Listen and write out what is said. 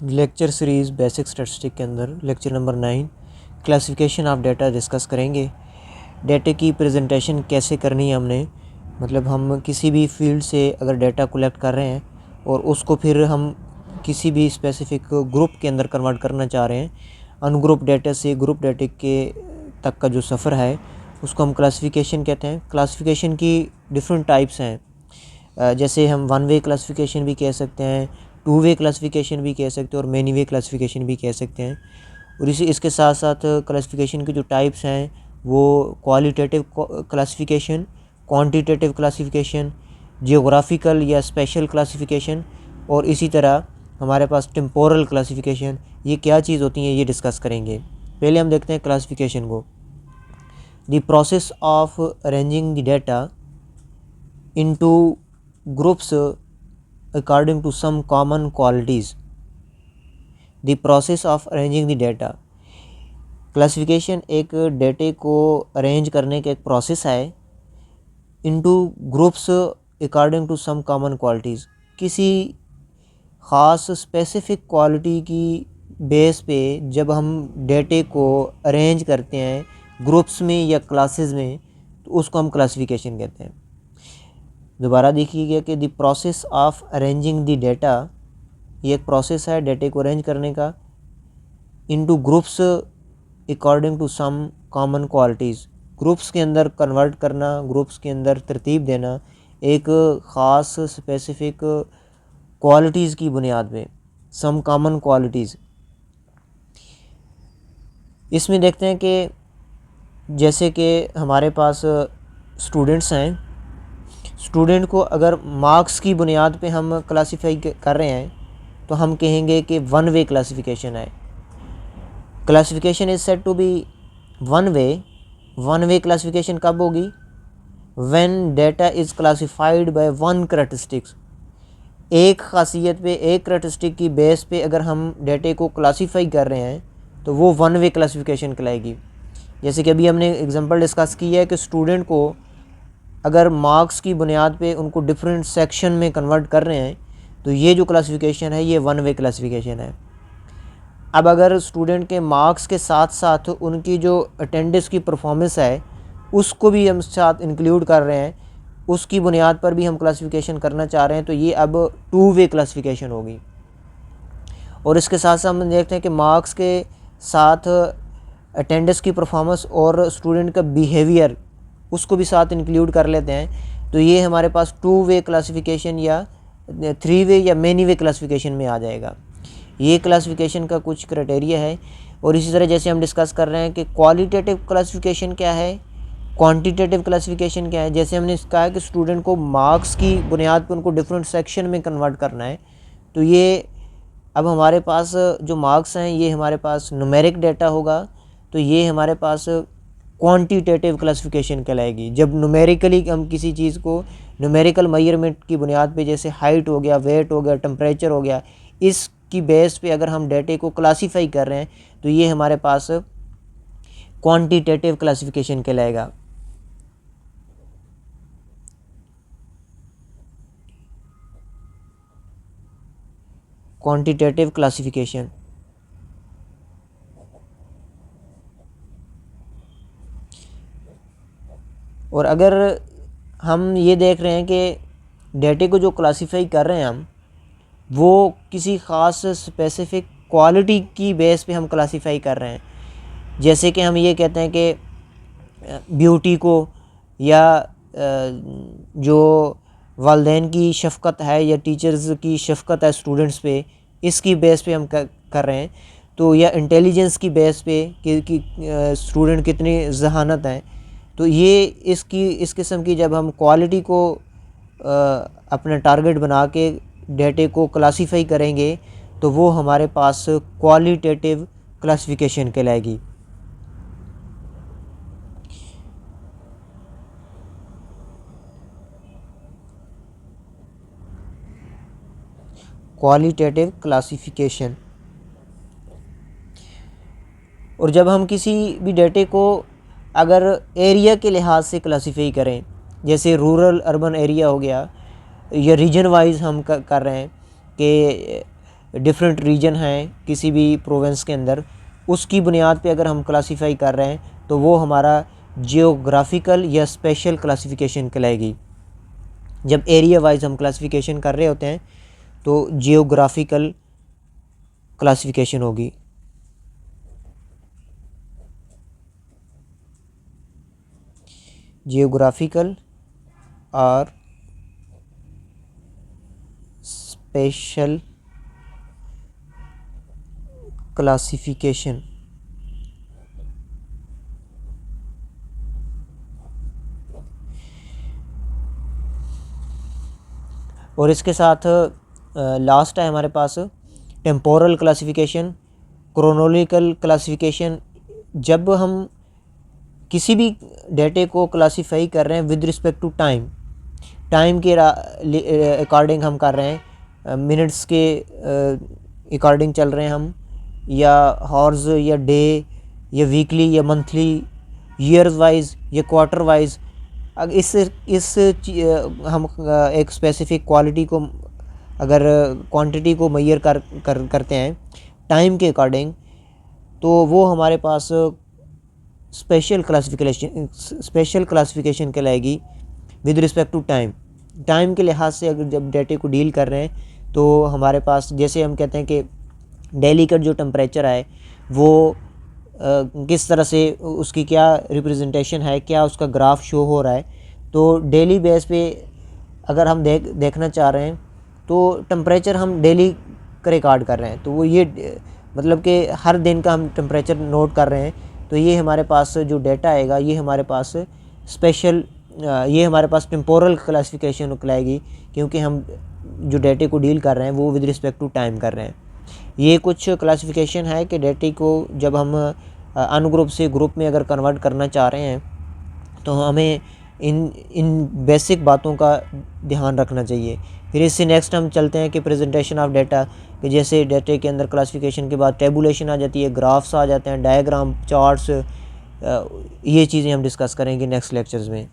Lecture series basic statistic के अंदर lecture number 9 classification of data discuss करेंगे। डाटे की प्रेजेंटेशन कैसे करनी है हमने, मतलब हम किसी भी फील्ड से अगर डाटा कलेक्ट कर रहे हैं और उसको फिर हम किसी भी स्पेसिफिक ग्रुप के अंदर कन्वर्ट करना चाह रहे हैं, अनग्रुप डाटा से ग्रुप डाटे के तक का जो सफ़र है उसको हम क्लासिफिकेशन कहते हैं। क्लासिफिकेशन की डिफरेंट टाइप्स हैं, जैसे हम वन वे क्लासिफिकेशन भी कह सकते हैं, टू वे क्लासिफिकेशन भी कह सकते हैं और मैनी वे क्लासिफिकेशन भी कह सकते हैं। और इसके साथ साथ क्लासिफिकेशन की जो टाइप्स हैं वो qualitative classification, quantitative classification, geographical या स्पेशल क्लासिफिकेशन और इसी तरह हमारे पास टेम्पोरल क्लासिफिकेशन। ये क्या चीज़ होती है ये डिस्कस करेंगे। पहले हम देखते हैं क्लासिफिकेशन को। The process of arranging the data into groups according to some common qualities. The process of arranging the data, classification एक डाटे को अरेंज करने का एक प्रोसेस है। Into groups according to some common qualities, किसी ख़ास स्पेसिफिक क्वालिटी की बेस पे जब हम डाटे को अरेंज करते हैं ग्रुप्स में या क्लासेस में, तो उसको हम क्लासिफिकेशन कहते हैं। दोबारा देखिएगा कि the process of arranging the data, ये एक प्रोसेस है डाटे को अरेंज करने का। Into groups according to some common qualities, groups के अंदर कन्वर्ट करना, ग्रुप्स के अंदर तरतीब देना एक ख़ास स्पेसिफिक क्वालिटीज़ की बुनियाद पे, सम कॉमन क्वालिटीज़। इसमें देखते हैं कि जैसे कि हमारे पास स्टूडेंट्स हैं, स्टूडेंट को अगर मार्क्स की बुनियाद पे हम क्लासीफाई कर रहे हैं तो हम कहेंगे कि वन वे क्लासिफिकेशन है। Classification is said to be one way. One way classification कब होगी? When data is classified by one characteristics. एक खासियत पे, एक करैक्टरिस्टिक की बेस पे अगर हम डाटे को क्लासीफाई कर रहे हैं तो वो वन वे क्लासिफिकेशन कहलाएगी। जैसे कि अभी हमने एग्जांपल डिस्कस किया है कि स्टूडेंट को अगर मार्क्स की बुनियाद पे उनको डिफरेंट सेक्शन में कन्वर्ट कर रहे हैं तो ये जो क्लासिफिकेशन है ये वन वे क्लासिफिकेशन है। अब अगर स्टूडेंट के मार्क्स के साथ साथ उनकी जो अटेंडेंस की परफॉर्मेंस है उसको भी हम साथ इंक्लूड कर रहे हैं, उसकी बुनियाद पर भी हम क्लासिफिकेशन करना चाह रहे हैं, तो ये अब टू वे क्लासिफिकेशन होगी। और इसके साथ साथ हम देखते हैं कि मार्क्स के साथ अटेंडेंस की परफॉर्मेंस और स्टूडेंट का बिहेवियर उसको भी साथ इंक्लूड कर लेते हैं, तो ये हमारे पास टू वे क्लासिफिकेशन या थ्री वे या मैनी वे क्लासिफिकेशन में आ जाएगा। ये क्लासिफिकेशन का कुछ क्राइटेरिया है। और इसी तरह जैसे हम डिस्कस कर रहे हैं कि क्वालिटेटिव क्लासिफिकेशन क्या है, क्वांटिटेटिव क्लासिफिकेशन क्या है। जैसे हमने कहा है कि स्टूडेंट को मार्क्स की बुनियाद पर उनको डिफरेंट सेक्शन में कन्वर्ट करना है, तो ये अब हमारे पास जो मार्क्स हैं ये हमारे पास न्यूमेरिक डाटा होगा, तो ये हमारे पास क्वांटिटेटिव क्लासिफिकेशन कहलाएगी। जब न्यूमेरिकली हम किसी चीज़ को न्यूमेरिकल मेजरमेंट की बुनियाद पे, जैसे हाइट हो गया, वेट हो गया, टेम्परेचर हो गया, इसकी बेस पे अगर हम डाटे को क्लासीफाई कर रहे हैं तो ये हमारे पास क्वांटिटेटिव क्लासिफिकेशन कहलाएगा। Quantitative classification. और अगर हम ये देख रहे हैं कि डाटे को जो क्लासीफाई कर रहे हैं हम, वो किसी ख़ास स्पेसिफिक क्वालिटी की बेस पे हम क्लासीफाई कर रहे हैं। जैसे कि हम ये कहते हैं कि ब्यूटी को या जो वालिदैन की शफ़क़त है या टीचर्स की शफ़क़त है स्टूडेंट्स पे, इसकी बेस पे हम कर रहे हैं। तो या इंटेलिजेंस की बेस पे कि स्टूडेंट कितनी जहानत हैं, तो ये इस किस्म की जब हम क्वालिटी को अपना टारगेट बना के डाटे को क्लासीफाई करेंगे तो वो हमारे पास क्वालिटेटिव क्लासिफिकेशन कहलाएगी। Qualitative classification. और जब हम किसी भी डाटे को अगर एरिया के लिहाज से क्लासीफाई करें, जैसे रूरल अर्बन एरिया हो गया या रीजन वाइज हम कर रहे हैं कि डिफरेंट रीजन हैं किसी भी प्रोविंस के अंदर, उसकी बुनियाद पे अगर हम क्लासीफाई कर रहे हैं तो वो हमारा जियोग्राफिकल या स्पेशल क्लासिफिकेशन कहलाएगी। जब एरिया वाइज हम क्लासिफिकेशन कर रहे होते हैं तो जियोग्राफिकल क्लासिफिकेशन होगी। जियोग्राफिकल और स्पेशल क्लासिफिकेशन। और इसके साथ लास्ट है हमारे पास टेम्पोरल क्लासिफिकेशन, क्रोनोलॉजिकल क्लासिफिकेशन। जब हम किसी भी डेटे को क्लासीफाई कर रहे हैं with respect to time, time के अकॉर्डिंग हम कर रहे हैं, मिनट्स के अकॉर्डिंग चल रहे हैं हम, या हॉर्स या डे या वीकली या मंथली, ईयर्स वाइज या क्वार्टर वाइज। अगर हम एक स्पेसिफिक क्वालिटी को अगर क्वांटिटी को मेजर करते हैं टाइम के अकॉर्डिंग, तो वो हमारे पास स्पेशल क्लासिफिकेशन कहलाएगी with respect to time. Time के लिहाज से अगर जब डेटे को डील कर रहे हैं तो हमारे पास, जैसे हम कहते हैं कि दिल्ली का जो टेम्परेचर है वो किस तरह से उसकी क्या रिप्रेजेंटेशन है, क्या उसका ग्राफ शो हो रहा है, तो डेली बेस पे अगर हम देखना चाह रहे हैं तो टेम्परेचर हम डेली का रिकॉर्ड कर रहे हैं, तो वो ये मतलब कि हर दिन का हम टेम्परेचर नोट कर रहे हैं, तो ये हमारे पास जो डेटा आएगा ये हमारे पास ये हमारे पास टेम्पोरल क्लासिफिकेशन कहलाएगी, क्योंकि हम जो डेटे को डील कर रहे हैं वो विद रिस्पेक्ट टू टाइम कर रहे हैं। ये कुछ क्लासिफिकेशन है कि डेटे को जब हम अनग्रुप से ग्रुप में अगर कन्वर्ट करना चाह रहे हैं तो हमें इन बेसिक बातों का ध्यान रखना चाहिए। फिर इससे नेक्स्ट हम चलते हैं कि प्रेजेंटेशन ऑफ डेटा, कि जैसे डेटे के अंदर क्लासिफिकेशन के बाद टेबुलेशन आ जाती है, ग्राफ्स आ जाते हैं, डायग्राम, चार्ट्स, ये चीज़ें हम डिस्कस करेंगे नेक्स्ट लेक्चर्स में।